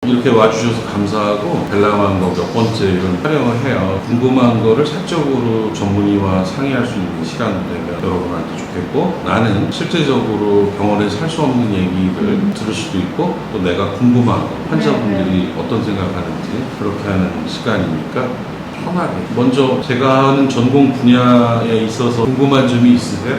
이렇게 와주셔서 감사하고 벨라만 거 몇 번째 이런 촬영을 해요. 궁금한 거를 사적으로 전문의와 상의할 수 있는 시간 되면 여러분한테 좋겠고, 나는 실제적으로 병원에서 할 수 없는 얘기를 들을 수도 있고, 또 내가 궁금한 거, 환자분들이 어떤 생각하는지 그렇게 하는 시간이니까 편하게. 먼저 제가 하는 전공 분야에 있어서 궁금한 점이 있으세요?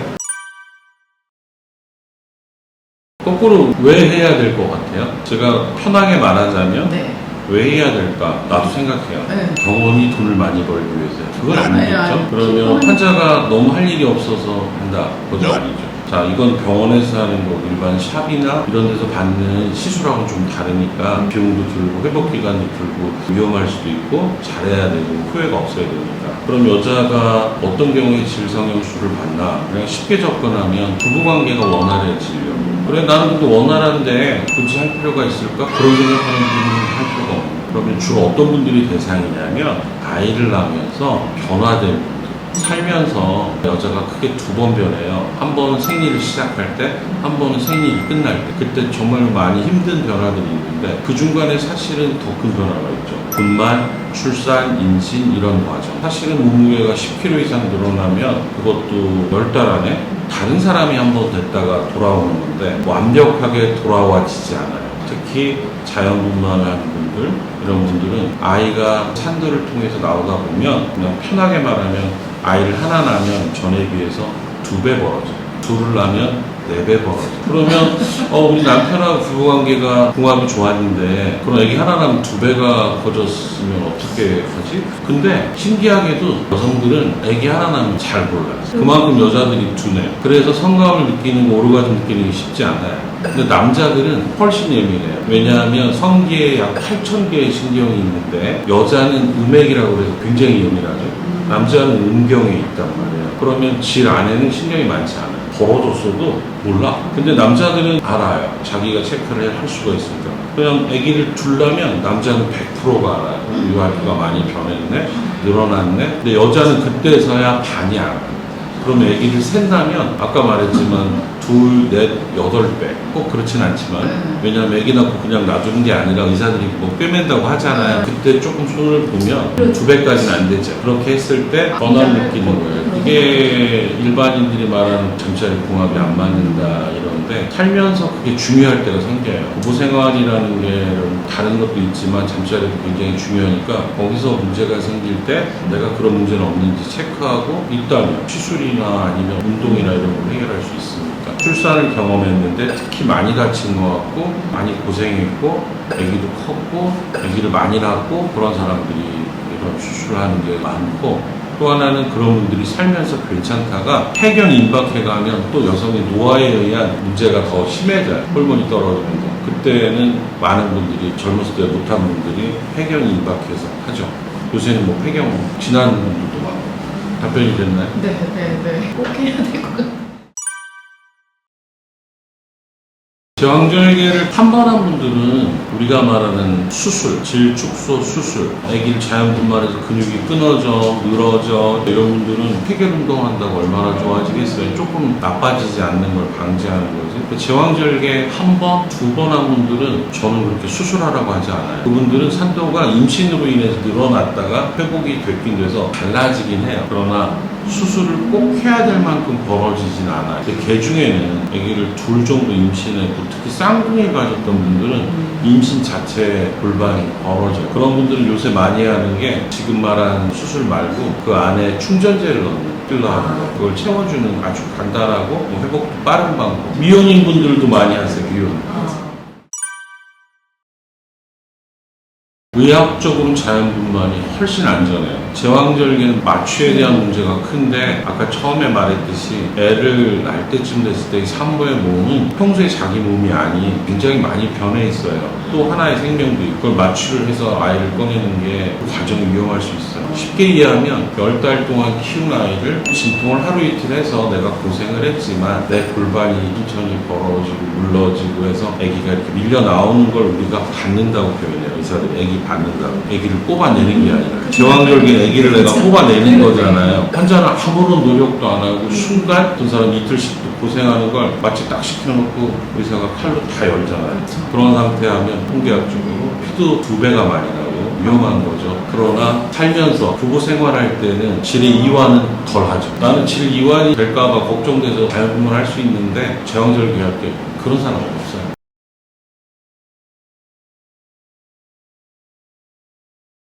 거꾸로 왜 해야 될 것 같아요? 제가 편하게 말하자면 네. 왜 해야 될까? 나도 생각해요. 네. 병원이 돈을 많이 벌기 위해서요. 그건 아니겠죠? 아니, 그러면 환자가 너무 할 일이 없어서 한다. 그건 아니죠. 자, 이건 병원에서 하는 거, 일반 샵이나 이런 데서 받는 시술하고는 좀 다르니까 비용도 들고 회복기간도 들고 위험할 수도 있고 잘해야 되고 후회가 없어야 되니까. 그럼 여자가 어떤 경우에 질성형수술을 받나? 그냥 쉽게 접근하면 부부관계가 원활해지려고. 그래, 나는 근데 원활한데 굳이 할 필요가 있을까? 그런 생각하는 분은 할 필요가 없는. 그러면 주로 어떤 분들이 대상이냐면 아이를 낳으면서 변화된 분들. 살면서 여자가 크게 두 번 변해요. 한 번은 생리를 시작할 때, 한 번은 생리를 끝날 때. 그때 정말 많이 힘든 변화들이 있는데 그 중간에 사실은 더 큰 변화가 있죠. 분만, 출산, 임신 이런 과정. 사실은 몸무게가 10kg 이상 늘어나면 그것도 10달 안에 다른 사람이 한 번 됐다가 돌아오는 건데 완벽하게 돌아와지지 않아요. 특히 자연분만하는 분들, 이런 분들은 아이가 산들을 통해서 나오다 보면 그냥 편하게 말하면 아이를 하나 낳으면 전에 비해서 2배 벌어져요. 둘을 낳으면 4배 벌어져요. 그러면 우리 남편하고 부부관계가 궁합이 좋았는데 그럼 애기 하나 낳으면 2배가 커졌으면 어떻게 하지? 근데 신기하게도 여성들은 애기 하나 낳으면 잘 골라요. 그만큼 여자들이 둔해요. 그래서 성감을 느끼는 거, 오르가즘 느끼는 게 쉽지 않아요. 근데 남자들은 훨씬 예민해요. 왜냐하면 성기에 약 8,000개의 신경이 있는데 여자는 음액이라고 해서 굉장히 예민하죠. 남자는 음경에 있단 말이에요. 그러면 질 안에는 신경이 많지 않아요. 벌어졌어도 몰라. 근데 남자들은 알아요. 자기가 체크를 할 수가 있으니까. 그냥 아기를 둘라면 남자는 100%가 알아요. 유아기가 많이 변했네, 늘어났네. 근데 여자는 그때서야 반이 알아요. 그럼 아기를 샌다면 아까 말했지만 2, 4, 8배 꼭 그렇진 않지만, 왜냐하면 아기 낳고 그냥 놔두는 게 아니라 의사들이 뭐 꿰맨다고 하잖아요. 그때 조금 손을 보면 2배까지는 안 되죠. 그렇게 했을 때 변화를 느끼는 거예요. 이게 일반인들이 말하는 잠자리 궁합이 안 맞는다 이런데, 살면서 그게 중요할 때가 생겨요. 부부생활이라는 게 다른 것도 있지만 잠자리도 굉장히 중요하니까 거기서 문제가 생길 때 내가 그런 문제는 없는지 체크하고 있다면 시술이나 아니면 운동이나 이런 걸 해결할 수 있습니다. 출산을 경험했는데 특히 많이 다친 것 같고 많이 고생했고 아기도 컸고 아기를 많이 낳고 그런 사람들이 이런 수술하는 게 많고, 또 하나는 그런 분들이 살면서 괜찮다가 폐경 임박해가면 또 여성의 노화에 의한 문제가 더 심해져요. 호르몬이 떨어지는 거. 그때는 많은 분들이 젊었을 때 못한 분들이 폐경 임박해서 하죠. 요새는 뭐 폐경 지난 분들도 많고. 답변이 됐나요? 네. 꼭 해야 될 것 같아요. 제왕절개를 탐방한 분들은 우리가 말하는 수술, 질축소 수술, 아기를 자연분만해서 근육이 끊어져, 늘어져, 이런 분들은 폐결 운동한다고 얼마나 좋아지겠어요. 조금 나빠지지 않는 걸 방지하는 거지. 제왕절개 한 번, 2번 한 분들은 저는 그렇게 수술하라고 하지 않아요. 그분들은 산도가 임신으로 인해서 늘어났다가 회복이 됐긴 돼서 달라지긴 해요. 그러나 수술을 꼭 해야 될 만큼 벌어지진 않아요. 개 중에는 아기를 둘 정도 임신했고 특히 쌍둥이 가졌던 분들은 임신 자체에 골반이 벌어져요. 그런 분들은 요새 많이 하는 게 지금 말한 수술 말고 그 안에 충전재를 넣는 필러하는 거, 그걸 채워주는 아주 간단하고 뭐 회복도 빠른 방법. 미혼인 분들도 많이 하세요. 미혼. 의학적으로는 자연분만이 훨씬 안전해요. 제왕절개는 마취에 대한 문제가 큰데 아까 처음에 말했듯이 애를 낳을 때쯤 됐을 때 산모의 몸은 평소에 자기 몸이 아닌 굉장히 많이 변해 있어요. 또 하나의 생명도 있고 그걸 마취를 해서 아이를 꺼내는 게 그 과정이 위험할 수 있어요. 쉽게 이해하면 10달 동안 키운 아이를 진통을 하루 이틀 해서 내가 고생을 했지만 내 골반이 천천히 벌어지고 물러지고 해서 아기가 이렇게 밀려 나오는 걸 우리가 받는다고 표현해요. 의사들이 아기 받는다고. 아기를 뽑아내는 게 아니라 제왕절개는 아기를 내가 뽑아내는 거잖아요. 환자는 아무런 노력도 안 하고 순간 어떤 사람 이틀씩도 고생하는 걸 마취 딱 시켜놓고 의사가 칼로 다 열잖아요. 그렇죠. 그런 상태 하면 통계학적으로 피도 2배가 많이 나고 위험한 거죠. 그러나 살면서 부부 생활할 때는 질의 이완은 덜 하죠. 나는 질 이완이 될까봐 걱정돼서 자연분만할 수 있는데 제왕절개 할 때 그런 사람 없어요.